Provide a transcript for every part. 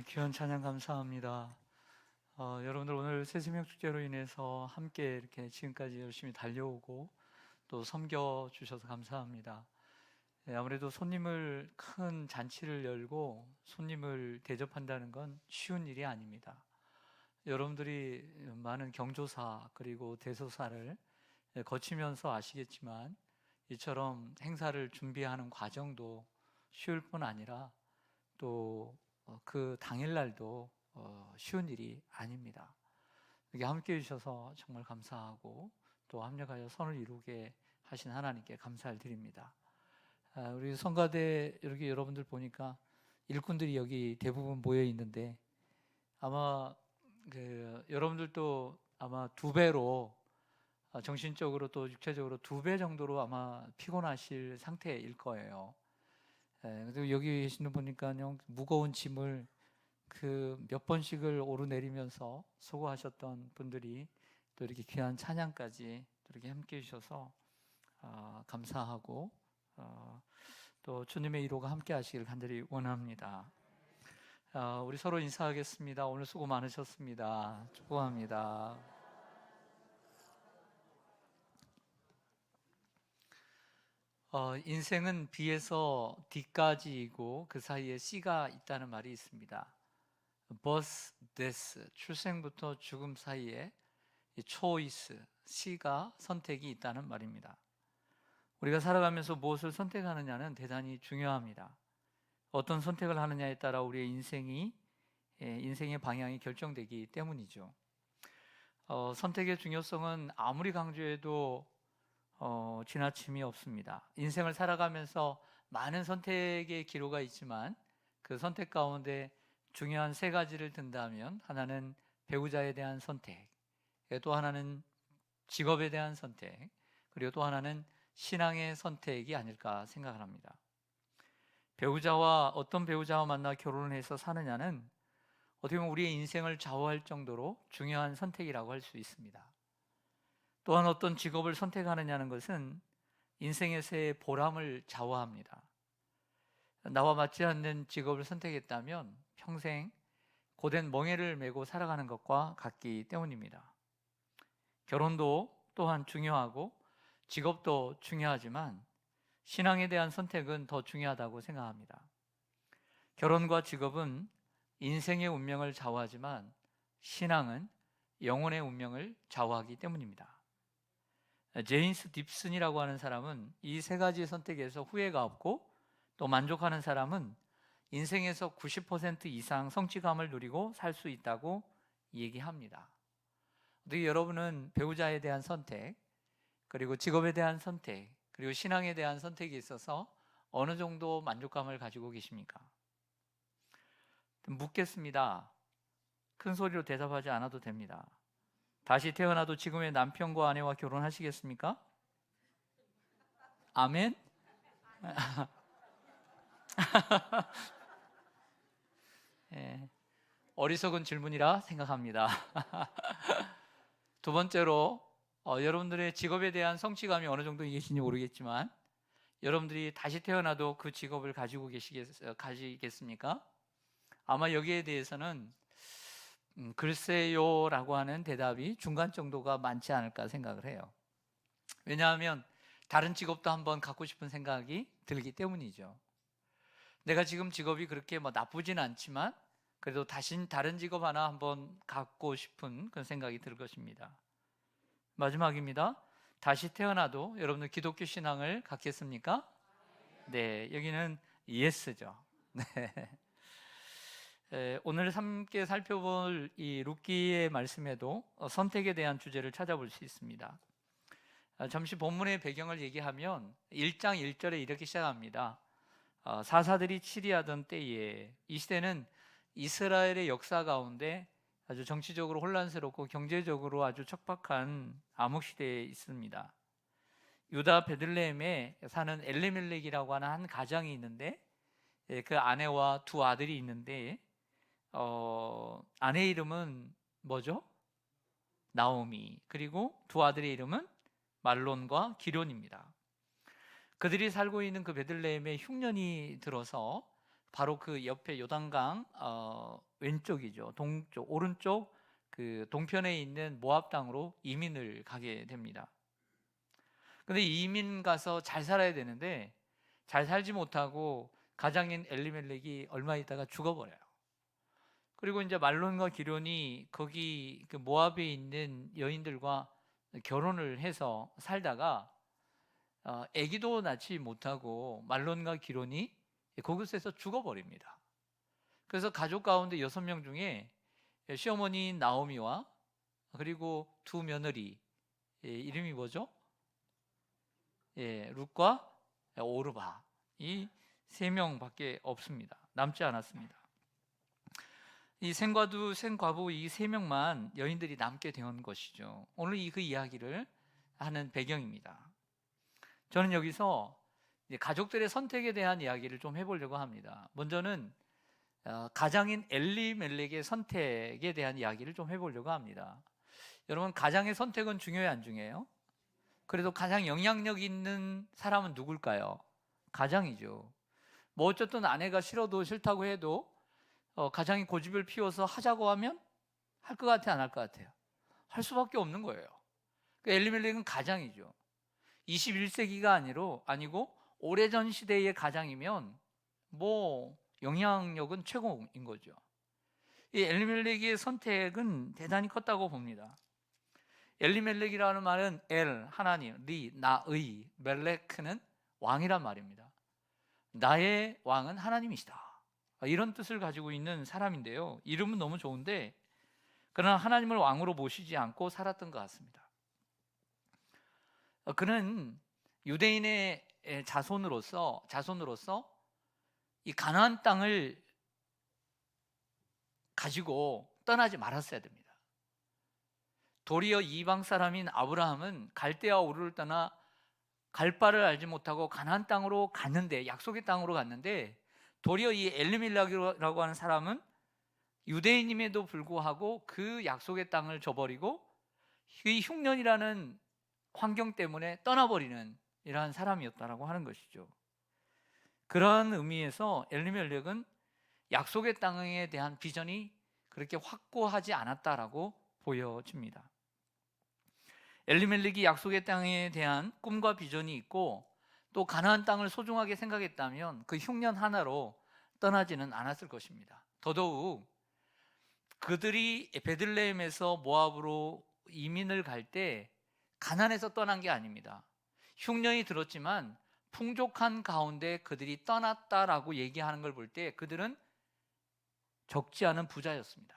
귀한 찬양 감사합니다. 여러분들 오늘 새새벽 축제로 인해서 함께 이렇게 지금까지 열심히 달려오고 또 섬겨 주셔서 감사합니다. 아무래도 손님을 큰 잔치를 열고 손님을 대접한다는 건 쉬운 일이 아닙니다. 여러분들이 많은 경조사 그리고 대소사를 거치면서 아시겠지만 이처럼 행사를 준비하는 과정도 쉬울 뿐 아니라 또 그 당일날도 쉬운 일이 아닙니다. 이렇게 함께 해주셔서 정말 감사하고 또 합력하여 선을 이루게 하신 하나님께 감사를 드립니다. 우리 성가대 이렇게 여러분들 보니까 일꾼들이 여기 대부분 모여 있는데 아마 여러분들도 아마 두 배로 정신적으로 또 육체적으로 두 배 정도로 아마 피곤하실 상태일 거예요. 그리고 여기 계시는 보니까요, 무거운 짐을 그 몇 번씩을 오르내리면서 수고하셨던 분들이 또 이렇게 귀한 찬양까지 또 이렇게 함께 해주셔서 감사하고 또 주님의 이로가 함께 하시길 간절히 원합니다. 우리 서로 인사하겠습니다. 오늘 수고 많으셨습니다. 축복합니다. 인생은 B에서 D까지이고 그 사이에 C가 있다는 말이 있습니다. birth, death, 출생부터 죽음 사이에 choice, C가 선택이 있다는 말입니다. 우리가 살아가면서 무엇을 선택하느냐는 대단히 중요합니다. 어떤 선택을 하느냐에 따라 우리의 인생의 방향이 결정되기 때문이죠. 선택의 중요성은 아무리 강조해도 지나침이 없습니다. 인생을 살아가면서 많은 선택의 기로가 있지만 그 선택 가운데 중요한 세 가지를 든다면 하나는 배우자에 대한 선택, 또 하나는 직업에 대한 선택, 그리고 또 하나는 신앙의 선택이 아닐까 생각을 합니다. 어떤 배우자와 만나 결혼을 해서 사느냐는 어떻게 보면 우리의 인생을 좌우할 정도로 중요한 선택이라고 할 수 있습니다. 또한 어떤 직업을 선택하느냐는 것은 인생에서의 보람을 좌우합니다. 나와 맞지 않는 직업을 선택했다면 평생 고된 멍에를 메고 살아가는 것과 같기 때문입니다. 결혼도 또한 중요하고 직업도 중요하지만 신앙에 대한 선택은 더 중요하다고 생각합니다. 결혼과 직업은 인생의 운명을 좌우하지만 신앙은 영혼의 운명을 좌우하기 때문입니다. 제임스 딥슨이라고 하는 사람은 이 세 가지 선택에서 후회가 없고 또 만족하는 사람은 인생에서 90% 이상 성취감을 누리고 살 수 있다고 얘기합니다. 어떻게 여러분은 배우자에 대한 선택, 그리고 직업에 대한 선택, 그리고 신앙에 대한 선택에 있어서 어느 정도 만족감을 가지고 계십니까? 묻겠습니다. 큰 소리로 대답하지 않아도 됩니다. 다시 태어나도 지금의 남편과 아내와 결혼하시겠습니까? 아멘? 예, 어리석은 질문이라 생각합니다. 두 번째로 여러분들의 직업에 대한 성취감이 어느 정도 계신지 모르겠지만 여러분들이 다시 태어나도 그 직업을 가지고 가시겠습니까? 아마 여기에 대해서는 글쎄요라고 하는 대답이 중간 정도가 많지 않을까 생각을 해요. 왜냐하면 다른 직업도 한번 갖고 싶은 생각이 들기 때문이죠. 내가 지금 직업이 그렇게 나쁘진 않지만 그래도 다른 직업 하나 한번 갖고 싶은 그런 생각이 들 것입니다. 마지막입니다. 다시 태어나도 여러분들 기독교 신앙을 갖겠습니까? 네, 여기는 예스죠. 네. 오늘 함께 살펴볼 이 룻기의 말씀에도 선택에 대한 주제를 찾아볼 수 있습니다. 잠시 본문의 배경을 얘기하면 1장 1절에 이렇게 시작합니다. 사사들이 치리하던 때에, 이 시대는 이스라엘의 역사 가운데 아주 정치적으로 혼란스럽고 경제적으로 아주 척박한 암흑 시대에 있습니다. 유다 베들레헴에 사는 엘레멜렉이라고 하는 한 가장이 있는데 그 아내와 두 아들이 있는데 아내 이름은 뭐죠? 나오미. 그리고 두 아들의 이름은 말론과 기럧입니다. 그들이 살고 있는 그 베들레헴에 흉년이 들어서 바로 그 옆에 요단강 왼쪽이죠. 동쪽, 오른쪽 그 동편에 있는 모압 땅으로 이민을 가게 됩니다. 근데 이민 가서 잘 살아야 되는데 잘 살지 못하고 가장인 엘리멜렉이 얼마 있다가 죽어버려요. 그리고 이제 말론과 기론이 거기 그 모압에 있는 여인들과 결혼을 해서 살다가 아기도 낳지 못하고 말론과 기론이 그곳에서 죽어버립니다. 그래서 가족 가운데 6명 중에 시어머니 나오미와 그리고 두 며느리, 이름이 뭐죠? 룻과 오르바, 이 3명밖에 없습니다. 남지 않았습니다. 이 생과두, 생과부 이 3명만 여인들이 남게 된 것이죠. 오늘 그 이야기를 하는 배경입니다. 저는 여기서 가족들의 선택에 대한 이야기를 좀 해보려고 합니다. 먼저는 가장인 엘리멜렉의 선택에 대한 이야기를 좀 해보려고 합니다. 여러분, 가장의 선택은 중요해요, 안 중요해요? 그래도 가장 영향력 있는 사람은 누굴까요? 가장이죠. 뭐 어쨌든 아내가 싫어도 싫다고 해도 가장이 고집을 피워서 하자고 하면 할 것 같아요, 안 할 것 같아요? 할 수밖에 없는 거예요. 엘리멜렉은 가장이죠. 21세기가 아니고 오래전 시대의 가장이면 뭐 영향력은 최고인 거죠. 이 엘리멜렉의 선택은 대단히 컸다고 봅니다. 엘리멜렉이라는 말은 엘, 하나님, 리, 나의, 멜렉은 왕이란 말입니다. 나의 왕은 하나님이시다, 이런 뜻을 가지고 있는 사람인데요. 이름은 너무 좋은데 그러나 하나님을 왕으로 모시지 않고 살았던 것 같습니다. 그는 유대인의 자손으로서 이 가나안 땅을 가지고 떠나지 말았어야 됩니다. 도리어 이방 사람인 아브라함은 갈대아 우르를 떠나 갈 바를 알지 못하고 가나안 땅으로 갔는데, 약속의 땅으로 갔는데, 도리어 이 엘리멜렉이라고 하는 사람은 유대인임에도 불구하고 그 약속의 땅을 저버리고 이 흉년이라는 환경 때문에 떠나버리는 이러한 사람이었다라고 하는 것이죠. 그러한 의미에서 엘리멜렉은 약속의 땅에 대한 비전이 그렇게 확고하지 않았다라고 보여집니다. 엘리멜렉이 약속의 땅에 대한 꿈과 비전이 있고 또 가나안 땅을 소중하게 생각했다면 그 흉년 하나로 떠나지는 않았을 것입니다. 더더욱 그들이 베들레헴에서 모압으로 이민을 갈 때 가난해서 떠난 게 아닙니다. 흉년이 들었지만 풍족한 가운데 그들이 떠났다라고 얘기하는 걸 볼 때 그들은 적지 않은 부자였습니다.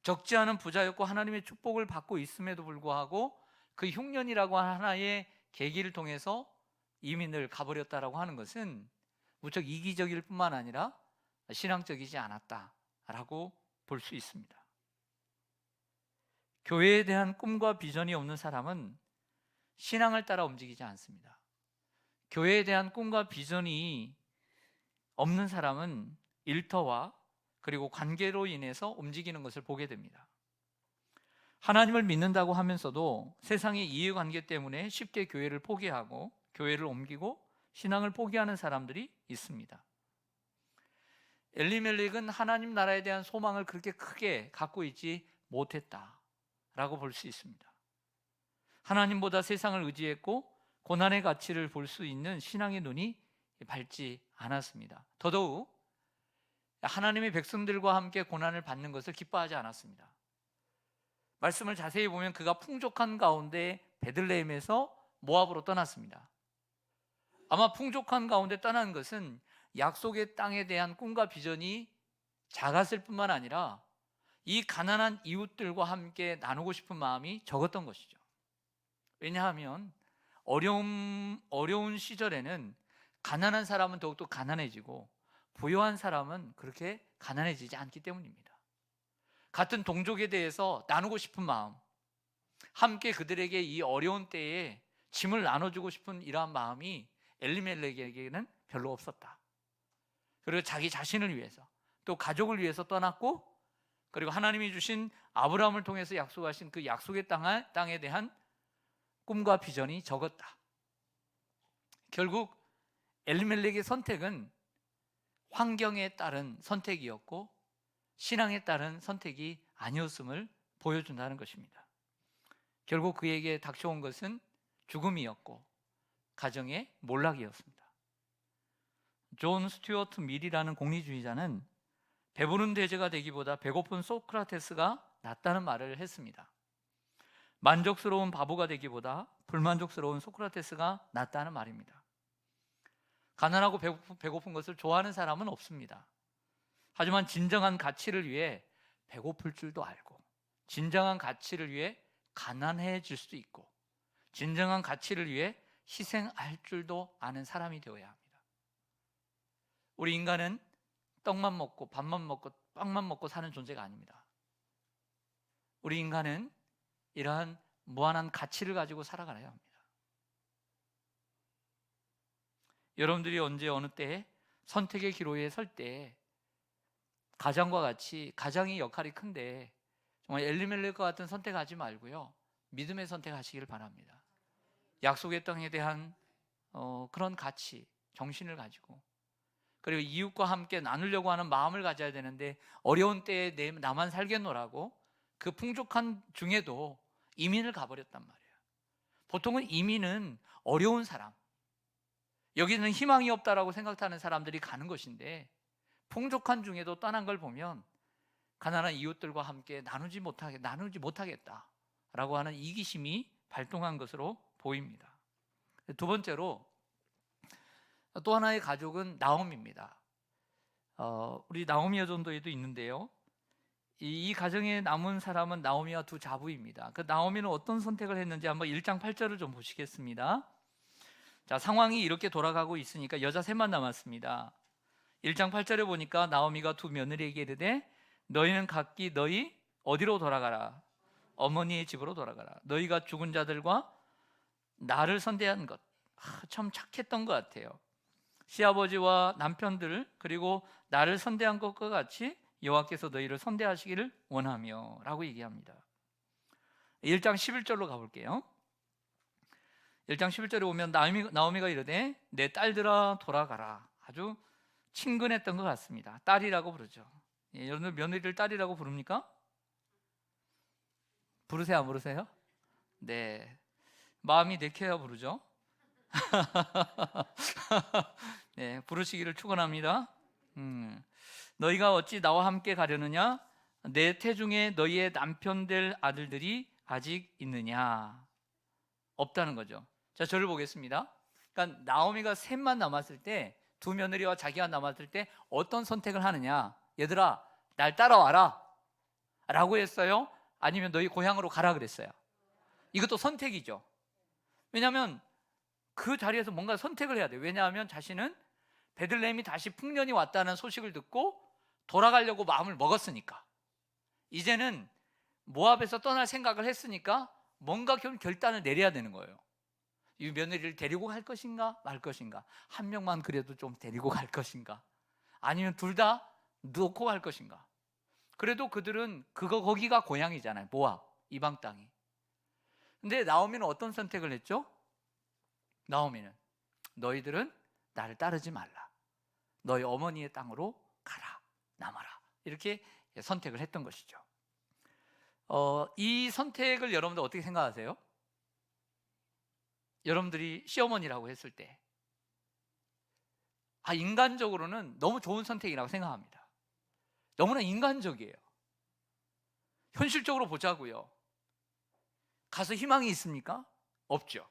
적지 않은 부자였고 하나님의 축복을 받고 있음에도 불구하고 그 흉년이라고 하는 하나의 계기를 통해서 이민을 가버렸다라고 하는 것은 무척 이기적일 뿐만 아니라 신앙적이지 않았다라고 볼 수 있습니다. 교회에 대한 꿈과 비전이 없는 사람은 신앙을 따라 움직이지 않습니다. 교회에 대한 꿈과 비전이 없는 사람은 일터와 그리고 관계로 인해서 움직이는 것을 보게 됩니다. 하나님을 믿는다고 하면서도 세상의 이해관계 때문에 쉽게 교회를 포기하고 교회를 옮기고 신앙을 포기하는 사람들이 있습니다. 엘리멜렉은 하나님 나라에 대한 소망을 그렇게 크게 갖고 있지 못했다라고 볼 수 있습니다. 하나님보다 세상을 의지했고 고난의 가치를 볼 수 있는 신앙의 눈이 밝지 않았습니다. 더더욱 하나님의 백성들과 함께 고난을 받는 것을 기뻐하지 않았습니다. 말씀을 자세히 보면 그가 풍족한 가운데 베들레헴에서 모압으로 떠났습니다. 아마 풍족한 가운데 떠난 것은 약속의 땅에 대한 꿈과 비전이 작았을 뿐만 아니라 이 가난한 이웃들과 함께 나누고 싶은 마음이 적었던 것이죠. 왜냐하면 어려운 시절에는 가난한 사람은 더욱더 가난해지고 부유한 사람은 그렇게 가난해지지 않기 때문입니다. 같은 동족에 대해서 나누고 싶은 마음, 함께 그들에게 이 어려운 때에 짐을 나눠주고 싶은 이러한 마음이 엘리멜렉에게는 별로 없었다. 그리고 자기 자신을 위해서 또 가족을 위해서 떠났고, 그리고 하나님이 주신 아브라함을 통해서 약속하신 그 약속의 땅에 대한 꿈과 비전이 적었다. 결국 엘리멜렉의 선택은 환경에 따른 선택이었고 신앙에 따른 선택이 아니었음을 보여준다는 것입니다. 결국 그에게 닥쳐온 것은 죽음이었고 가정의 몰락이었습니다. 존 스튜어트 밀이라는 공리주의자는 배부른 돼지가 되기보다 배고픈 소크라테스가 낫다는 말을 했습니다. 만족스러운 바보가 되기보다 불만족스러운 소크라테스가 낫다는 말입니다. 가난하고 배고픈 것을 좋아하는 사람은 없습니다. 하지만 진정한 가치를 위해 배고플 줄도 알고, 진정한 가치를 위해 가난해질 수도 있고, 진정한 가치를 위해 희생할 줄도 아는 사람이 되어야 합니다. 우리 인간은 떡만 먹고 밥만 먹고 빵만 먹고 사는 존재가 아닙니다. 우리 인간은 이러한 무한한 가치를 가지고 살아가야 합니다. 여러분들이 언제 어느 때에 선택의 기로에 설 때 가장과 같이, 가장이 역할이 큰데 정말 엘리멜렉과 같은 선택하지 말고요, 믿음의 선택하시기를 바랍니다. 약속의 땅에 대한 그런 가치, 정신을 가지고, 그리고 이웃과 함께 나누려고 하는 마음을 가져야 되는데 어려운 때에 나만 살겠노라고 그 풍족한 중에도 이민을 가버렸단 말이에요. 보통은 이민은 어려운 사람, 여기는 희망이 없다라고 생각하는 사람들이 가는 것인데, 풍족한 중에도 떠난 걸 보면 가난한 이웃들과 함께 나누지 못하겠다라고 하는 이기심이 발동한 것으로 보입니다. 두 번째로 또 하나의 가족은 나옴입니다. 우리 나오미 여전도에도 있는데요, 이 가정에 남은 사람은 나오미와 두 자부입니다. 그 나오미는 어떤 선택을 했는지 한번 1장 8절을 좀 보시겠습니다. 자, 상황이 이렇게 돌아가고 있으니까 여자 셋만 남았습니다. 1장 8절에 보니까 나오미가 두 며느리에게 이르되 너희는 각기 너희 어디로 돌아가라? 어머니의 집으로 돌아가라. 너희가 죽은 자들과 나를 선대한 것, 참 착했던 것 같아요. 시아버지와 남편들 그리고 나를 선대한 것과 같이 여호와께서 너희를 선대하시기를 원하며 라고 얘기합니다. 1장 11절로 가볼게요. 1장 11절에 보면 나오미가 이르되 내 딸들아 돌아가라. 아주 친근했던 것 같습니다. 딸이라고 부르죠. 여러분들 며느리를 딸이라고 부릅니까? 부르세요, 안 부르세요? 네, 마음이 내켜야 부르죠. 네, 부르시기를 축원합니다. 너희가 어찌 나와 함께 가려느냐? 내 태중에 너희의 남편 될 아들들이 아직 있느냐? 없다는 거죠. 자, 저를 보겠습니다. 그러니까 나오미가 셋만 남았을 때, 두 며느리와 자기가 남았을 때 어떤 선택을 하느냐? 얘들아, 날 따라와라 라고 했어요? 아니면 너희 고향으로 가라 그랬어요? 이것도 선택이죠. 왜냐하면 그 자리에서 뭔가 선택을 해야 돼요. 왜냐하면 자신은 베들레헴이 다시 풍년이 왔다는 소식을 듣고 돌아가려고 마음을 먹었으니까, 이제는 모압에서 떠날 생각을 했으니까 뭔가 결단을 내려야 되는 거예요. 이 며느리를 데리고 갈 것인가 말 것인가, 한 명만 그래도 좀 데리고 갈 것인가, 아니면 둘 다 놓고 갈 것인가. 그래도 그들은 거기가 고향이잖아요. 모압, 이방 땅이. 근데 나오미는 어떤 선택을 했죠? 나오미는 너희들은 나를 따르지 말라. 너희 어머니의 땅으로 가라, 남아라. 이렇게 선택을 했던 것이죠. 이 선택을 여러분들 어떻게 생각하세요? 여러분들이 시어머니라고 했을 때 인간적으로는 너무 좋은 선택이라고 생각합니다. 너무나 인간적이에요. 현실적으로 보자고요. 가서 희망이 있습니까? 없죠.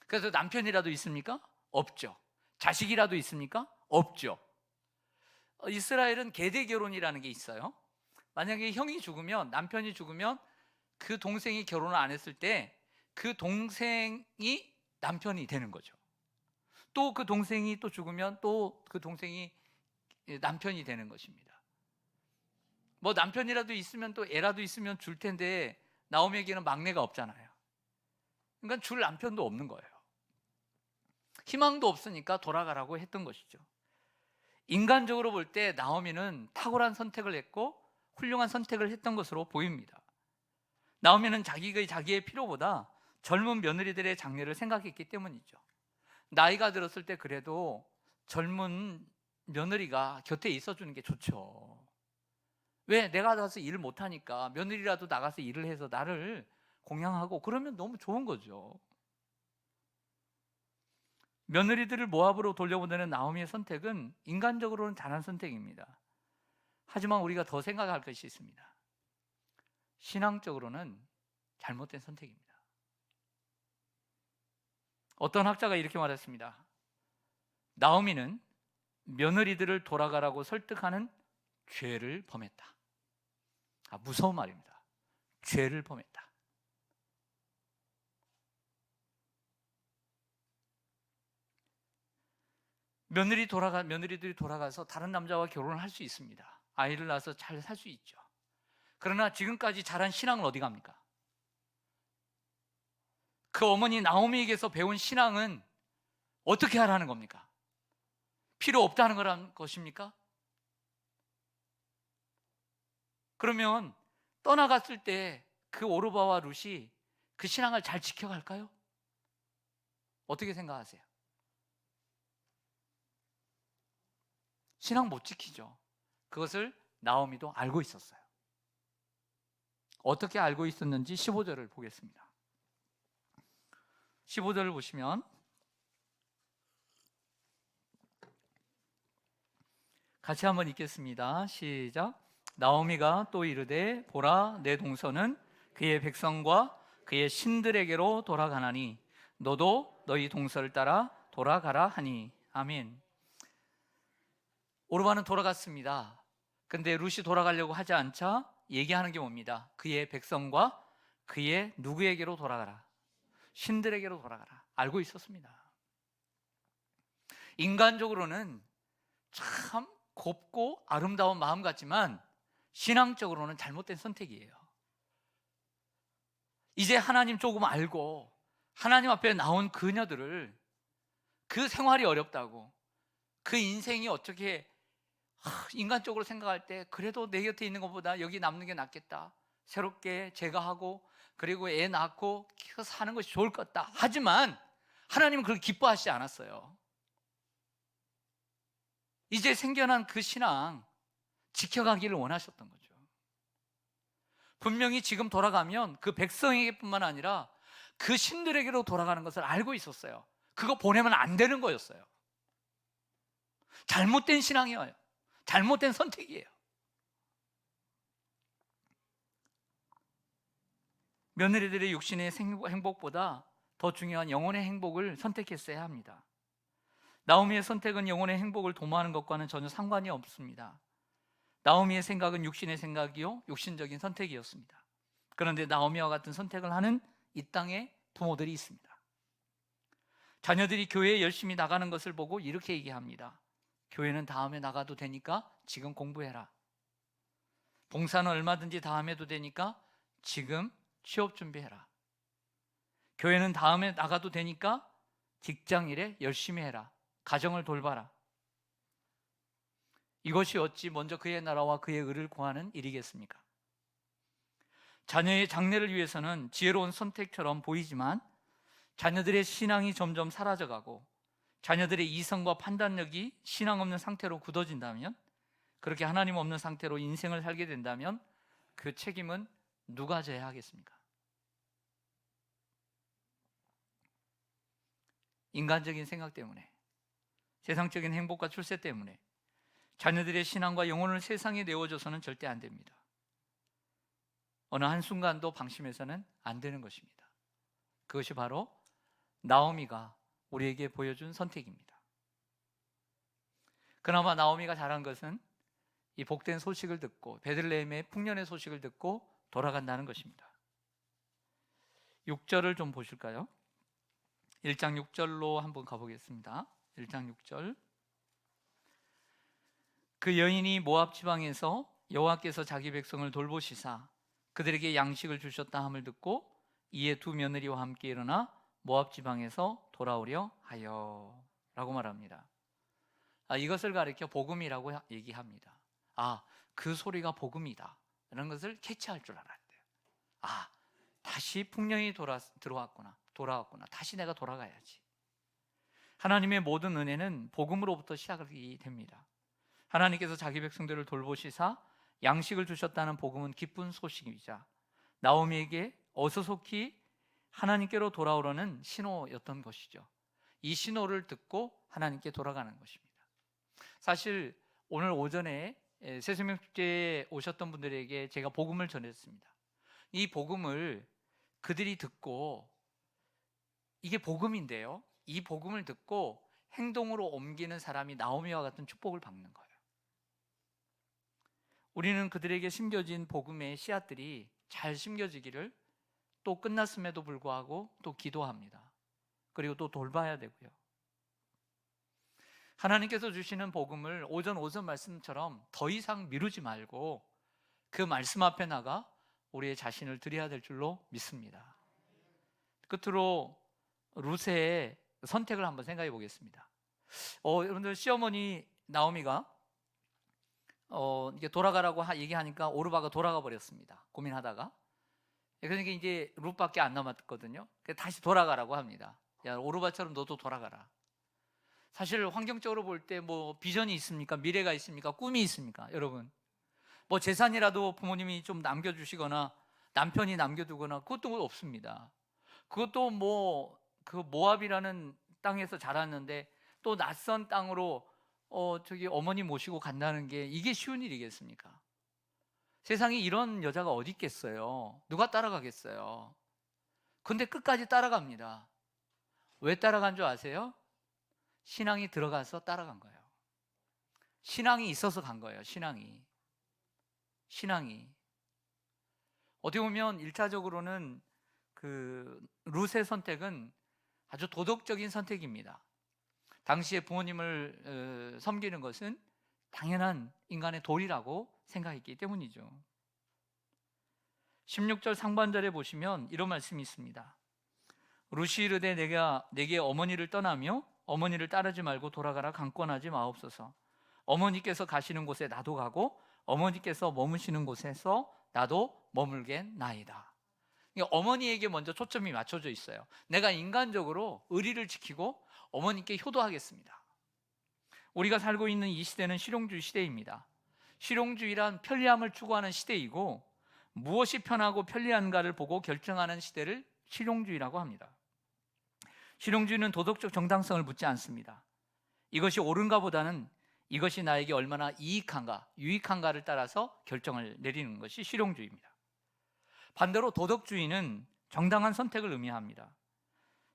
그래서 남편이라도 있습니까? 없죠. 자식이라도 있습니까? 없죠. 이스라엘은 계대 결혼이라는 게 있어요. 만약에 형이 죽으면, 남편이 죽으면 그 동생이 결혼을 안 했을 때 그 동생이 남편이 되는 거죠. 또 그 동생이 또 죽으면 또 그 동생이 남편이 되는 것입니다. 뭐 남편이라도 있으면 또 애라도 있으면 줄 텐데 나오미에게는 막내가 없잖아요. 그러니까 줄 남편도 없는 거예요. 희망도 없으니까 돌아가라고 했던 것이죠. 인간적으로 볼 때 나오미는 탁월한 선택을 했고 훌륭한 선택을 했던 것으로 보입니다. 나오미는 자기의 필요보다 젊은 며느리들의 장래를 생각했기 때문이죠. 나이가 들었을 때 그래도 젊은 며느리가 곁에 있어주는 게 좋죠. 왜? 내가 나가서 일을 못하니까 며느리라도 나가서 일을 해서 나를 공양하고 그러면 너무 좋은 거죠. 며느리들을 모압으로 돌려보내는 나오미의 선택은 인간적으로는 잘한 선택입니다. 하지만 우리가 더 생각할 것이 있습니다. 신앙적으로는 잘못된 선택입니다. 어떤 학자가 이렇게 말했습니다. 나오미는 며느리들을 돌아가라고 설득하는 죄를 범했다. 무서운 말입니다. 죄를 범했다. 며느리들이 돌아가서 다른 남자와 결혼을 할 수 있습니다. 아이를 낳아서 잘 살 수 있죠. 그러나 지금까지 자란 신앙은 어디 갑니까? 그 어머니 나오미에게서 배운 신앙은 어떻게 하라는 겁니까? 필요 없다는 거란 것입니까? 그러면 떠나갔을 때 그 오르바와 룻이 그 신앙을 잘 지켜갈까요? 어떻게 생각하세요? 신앙 못 지키죠. 그것을 나오미도 알고 있었어요. 어떻게 알고 있었는지 15절을 보겠습니다. 15절을 보시면 같이 한번 읽겠습니다. 시작. 나오미가 또 이르되 보라 내 동서는 그의 백성과 그의 신들에게로 돌아가나니 너도 너희 동서를 따라 돌아가라 하니. 아멘. 오르바는 돌아갔습니다. 근데 룻이 돌아가려고 하지 않자 얘기하는 게 뭡니다. 그의 백성과 그의 누구에게로 돌아가라. 신들에게로 돌아가라. 알고 있었습니다. 인간적으로는 참 곱고 아름다운 마음 같지만 신앙적으로는 잘못된 선택이에요. 이제 하나님 조금 알고 하나님 앞에 나온 그녀들을 그 생활이 어렵다고, 그 인생이 어떻게 인간적으로 생각할 때 그래도 내 곁에 있는 것보다 여기 남는 게 낫겠다, 새롭게 제가하고 그리고 애 낳고 사는 것이 좋을 것 같다. 하지만 하나님은 그걸 기뻐하시지 않았어요. 이제 생겨난 그 신앙 지켜가기를 원하셨던 거죠. 분명히 지금 돌아가면 그 백성에게뿐만 아니라 그 신들에게로 돌아가는 것을 알고 있었어요. 그거 보내면 안 되는 거였어요. 잘못된 신앙이에요. 잘못된 선택이에요. 며느리들의 육신의 행복보다 더 중요한 영혼의 행복을 선택했어야 합니다. 나오미의 선택은 영혼의 행복을 도모하는 것과는 전혀 상관이 없습니다. 나오미의 생각은 육신의 생각이요, 육신적인 선택이었습니다. 그런데 나오미와 같은 선택을 하는 이 땅에 부모들이 있습니다. 자녀들이 교회에 열심히 나가는 것을 보고 이렇게 얘기합니다. 교회는 다음에 나가도 되니까 지금 공부해라. 봉사는 얼마든지 다음에 해도 되니까 지금 취업 준비해라. 교회는 다음에 나가도 되니까 직장 일에 열심히 해라. 가정을 돌봐라. 이것이 어찌 먼저 그의 나라와 그의 의를 구하는 일이겠습니까? 자녀의 장래를 위해서는 지혜로운 선택처럼 보이지만 자녀들의 신앙이 점점 사라져가고 자녀들의 이성과 판단력이 신앙 없는 상태로 굳어진다면, 그렇게 하나님 없는 상태로 인생을 살게 된다면 그 책임은 누가 져야 하겠습니까? 인간적인 생각 때문에, 세상적인 행복과 출세 때문에 자녀들의 신앙과 영혼을 세상에 내어줘서는 절대 안 됩니다. 어느 한순간도 방심해서는 안 되는 것입니다. 그것이 바로 나오미가 우리에게 보여준 선택입니다. 그나마 나오미가 잘한 것은 이 복된 소식을 듣고 베들레헴의 풍년의 소식을 듣고 돌아간다는 것입니다. 6절을 좀 보실까요? 1장 6절로 한번 가보겠습니다. 1장 6절. 그 여인이 모압 지방에서 여호와께서 자기 백성을 돌보시사 그들에게 양식을 주셨다 함을 듣고 이에 두 며느리와 함께 일어나 모압 지방에서 돌아오려 하여 라고 말합니다. 이것을 가리켜 복음이라고 얘기합니다. 그 소리가 복음이다 이런 것을 캐치할 줄 알아야 돼요. 다시 풍년이 돌아왔구나. 다시 내가 돌아가야지. 하나님의 모든 은혜는 복음으로부터 시작이 됩니다. 하나님께서 자기 백성들을 돌보시사 양식을 주셨다는 복음은 기쁜 소식이자 나오미에게 어수속히 하나님께로 돌아오라는 신호였던 것이죠. 이 신호를 듣고 하나님께 돌아가는 것입니다. 사실 오늘 오전에 새생명축제에 오셨던 분들에게 제가 복음을 전했습니다. 이 복음을 그들이 듣고, 이게 복음인데요, 이 복음을 듣고 행동으로 옮기는 사람이 나오미와 같은 축복을 받는 거예요. 우리는 그들에게 심겨진 복음의 씨앗들이 잘 심겨지기를 또 끝났음에도 불구하고 또 기도합니다. 그리고 또 돌봐야 되고요. 하나님께서 주시는 복음을 오전 말씀처럼 더 이상 미루지 말고 그 말씀 앞에 나가 우리의 자신을 드려야 될 줄로 믿습니다. 끝으로 룻의 선택을 한번 생각해 보겠습니다. 여러분들, 시어머니 나오미가 이게 돌아가라고 얘기하니까 오르바가 돌아가 버렸습니다. 고민하다가. 그러니까 이제 룻밖에 안 남았거든요. 다시 돌아가라고 합니다. 야, 오르바처럼 너도 돌아가라. 사실 환경적으로 볼 때 뭐 비전이 있습니까? 미래가 있습니까? 꿈이 있습니까? 여러분, 뭐 재산이라도 부모님이 좀 남겨주시거나 남편이 남겨두거나 그것도 없습니다. 그것도 뭐 그 모압이라는 땅에서 자랐는데 또 낯선 땅으로 저기 어머니 모시고 간다는 게 이게 쉬운 일이겠습니까? 세상에 이런 여자가 어디 있겠어요? 누가 따라가겠어요? 근데 끝까지 따라갑니다. 왜 따라간 줄 아세요? 신앙이 들어가서 따라간 거예요. 신앙이 있어서 간 거예요. 신앙이 어떻게 보면 1차적으로는 그 룻의 선택은 아주 도덕적인 선택입니다. 당시에 부모님을 섬기는 것은 당연한 인간의 도리라고 생각했기 때문이죠. 16절 상반절에 보시면 이런 말씀이 있습니다. 룻이 이르되 내게 어머니를 떠나며 어머니를 따르지 말고 돌아가라. 강권하지 마옵소서. 어머니께서 가시는 곳에 나도 가고 어머니께서 머무시는 곳에서 나도 머물겠나이다. 어머니에게 먼저 초점이 맞춰져 있어요. 내가 인간적으로 의리를 지키고 어머니께 효도하겠습니다. 우리가 살고 있는 이 시대는 실용주의 시대입니다. 실용주의란 편리함을 추구하는 시대이고 무엇이 편하고 편리한가를 보고 결정하는 시대를 실용주의라고 합니다. 실용주의는 도덕적 정당성을 묻지 않습니다. 이것이 옳은가 보다는 이것이 나에게 얼마나 이익한가, 유익한가를 따라서 결정을 내리는 것이 실용주의입니다. 반대로 도덕주의는 정당한 선택을 의미합니다.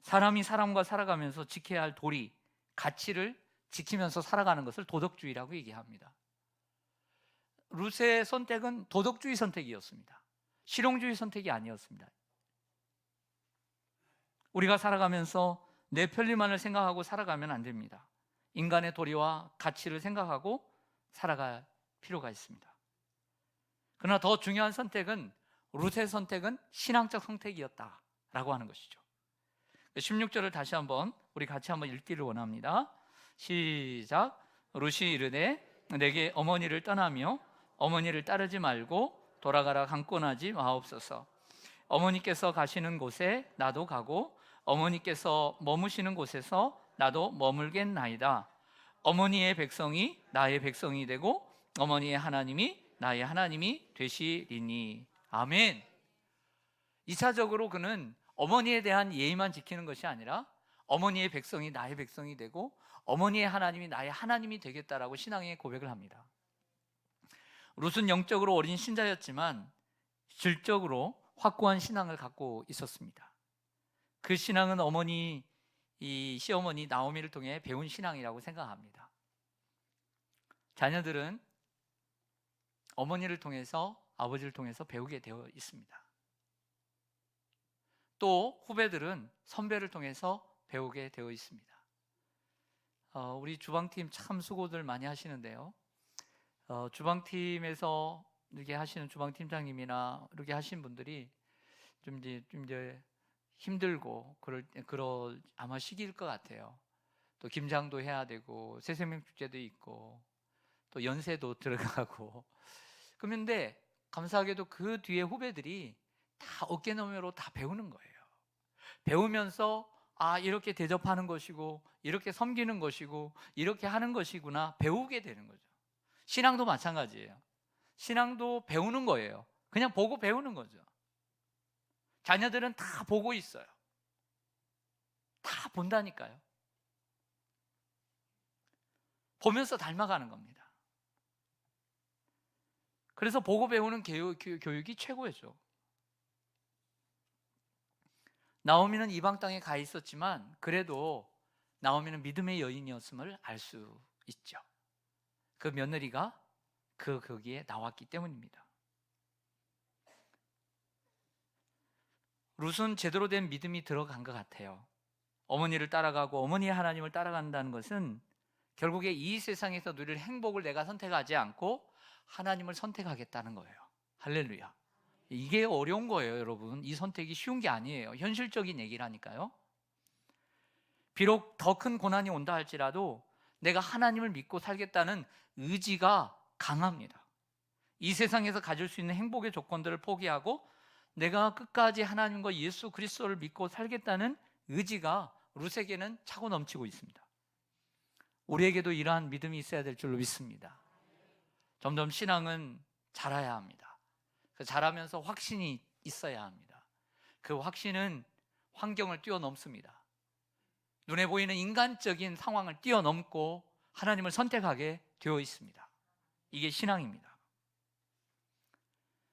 사람이 사람과 살아가면서 지켜야 할 도리, 가치를 지키면서 살아가는 것을 도덕주의라고 얘기합니다. 룻의 선택은 도덕주의 선택이었습니다. 실용주의 선택이 아니었습니다. 우리가 살아가면서 내 편리만을 생각하고 살아가면 안 됩니다. 인간의 도리와 가치를 생각하고 살아갈 필요가 있습니다. 그러나 더 중요한 선택은 룻의 선택은 신앙적 선택이었다라고 하는 것이죠. 16절을 다시 한번 우리 같이 한번 읽기를 원합니다. 시작. 룻이 이르되 내게 어머니를 떠나며 어머니를 따르지 말고 돌아가라. 강권하지 마옵소서. 어머니께서 가시는 곳에 나도 가고 어머니께서 머무시는 곳에서 나도 머물겠나이다. 어머니의 백성이 나의 백성이 되고 어머니의 하나님이 나의 하나님이 되시리니. 아멘. 2차적으로 그는 어머니에 대한 예의만 지키는 것이 아니라 어머니의 백성이 나의 백성이 되고 어머니의 하나님이 나의 하나님이 되겠다라고 신앙의 고백을 합니다. 룻은 영적으로 어린 신자였지만 질적으로 확고한 신앙을 갖고 있었습니다. 그 신앙은 이 시어머니 나오미를 통해 배운 신앙이라고 생각합니다. 자녀들은 어머니를 통해서, 아버지를 통해서 배우게 되어 있습니다. 또 후배들은 선배를 통해서 배우게 되어 있습니다. 우리 주방팀 참 수고들 많이 하시는데요. 주방팀에서 이렇게 하시는 주방팀장님이나 이렇게 하신 분들이 좀 이제 힘들고 그럴 아마 시기일 것 같아요. 또 김장도 해야 되고 새생명축제도 있고 또 연세도 들어가고. 그런데 감사하게도 그 뒤에 후배들이 다 어깨너머로 다 배우는 거예요. 배우면서 이렇게 대접하는 것이고 이렇게 섬기는 것이고 이렇게 하는 것이구나 배우게 되는 거죠. 신앙도 마찬가지예요. 신앙도 배우는 거예요. 그냥 보고 배우는 거죠. 자녀들은 다 보고 있어요. 다 본다니까요. 보면서 닮아가는 겁니다. 그래서 보고 배우는 교육이 최고죠. 나오미는 이방 땅에 가 있었지만 그래도 나오미는 믿음의 여인이었음을 알 수 있죠. 그 며느리가 거기에 나왔기 때문입니다. 룻은 제대로 된 믿음이 들어간 것 같아요. 어머니를 따라가고 어머니의 하나님을 따라간다는 것은 결국에 이 세상에서 누릴 행복을 내가 선택하지 않고 하나님을 선택하겠다는 거예요. 할렐루야. 이게 어려운 거예요, 여러분. 이 선택이 쉬운 게 아니에요. 현실적인 얘기라니까요. 비록 더 큰 고난이 온다 할지라도 내가 하나님을 믿고 살겠다는 의지가 강합니다. 이 세상에서 가질 수 있는 행복의 조건들을 포기하고 내가 끝까지 하나님과 예수 그리스도를 믿고 살겠다는 의지가 룻에게는 차고 넘치고 있습니다. 우리에게도 이러한 믿음이 있어야 될 줄로 믿습니다. 점점 신앙은 자라야 합니다. 자라면서 확신이 있어야 합니다. 그 확신은 환경을 뛰어넘습니다. 눈에 보이는 인간적인 상황을 뛰어넘고 하나님을 선택하게 되어 있습니다. 이게 신앙입니다.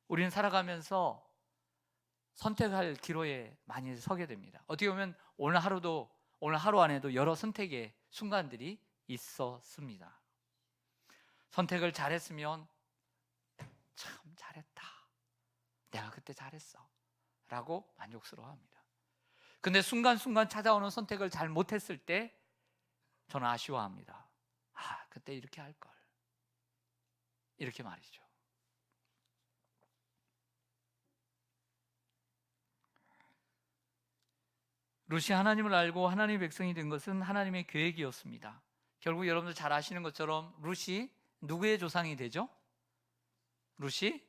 우리는 살아가면서 선택할 기로에 많이 서게 됩니다. 어떻게 보면 오늘 하루 안에도 여러 선택의 순간들이 있었습니다. 선택을 잘했으면 참 잘했다, 내가 그때 잘했어 라고 만족스러워합니다. 근데 순간순간 찾아오는 선택을 잘 못했을 때 저는 아쉬워합니다. 그때 이렇게 할걸, 이렇게 말이죠. 룻이 하나님을 알고 하나님의 백성이 된 것은 하나님의 계획이었습니다. 결국 여러분들 잘 아시는 것처럼 룻이 누구의 조상이 되죠? 룻이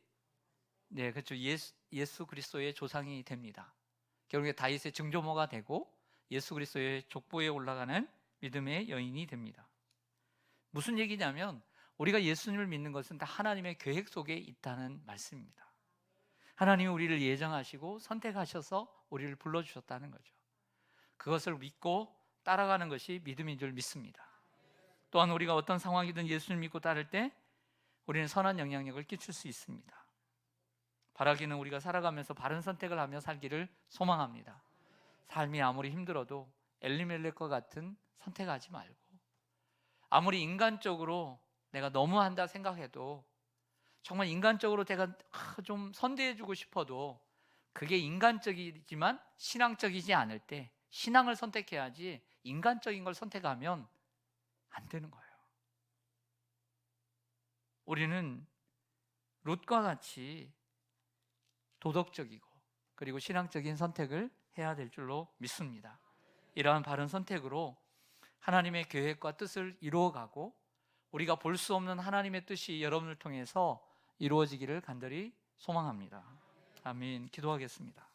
그렇죠. 예수 그리스도의 조상이 됩니다. 결국에 다윗의 증조모가 되고 예수 그리스도의 족보에 올라가는 믿음의 여인이 됩니다. 무슨 얘기냐면 우리가 예수님을 믿는 것은 다 하나님의 계획 속에 있다는 말씀입니다. 하나님이 우리를 예정하시고 선택하셔서 우리를 불러주셨다는 거죠. 그것을 믿고 따라가는 것이 믿음인 줄 믿습니다. 또한 우리가 어떤 상황이든 예수를 믿고 따를 때 우리는 선한 영향력을 끼칠 수 있습니다. 바라기는 우리가 살아가면서 바른 선택을 하며 살기를 소망합니다. 삶이 아무리 힘들어도 엘리멜렉과 같은 선택하지 말고, 아무리 인간적으로 내가 너무한다 생각해도, 정말 인간적으로 내가 좀 선대해주고 싶어도 그게 인간적이지만 신앙적이지 않을 때 신앙을 선택해야지 인간적인 걸 선택하면 안 되는 거예요. 우리는 룻과 같이 도덕적이고 그리고 신앙적인 선택을 해야 될 줄로 믿습니다. 이러한 바른 선택으로 하나님의 계획과 뜻을 이루어가고 우리가 볼 수 없는 하나님의 뜻이 여러분을 통해서 이루어지기를 간절히 소망합니다. 아멘. 기도하겠습니다.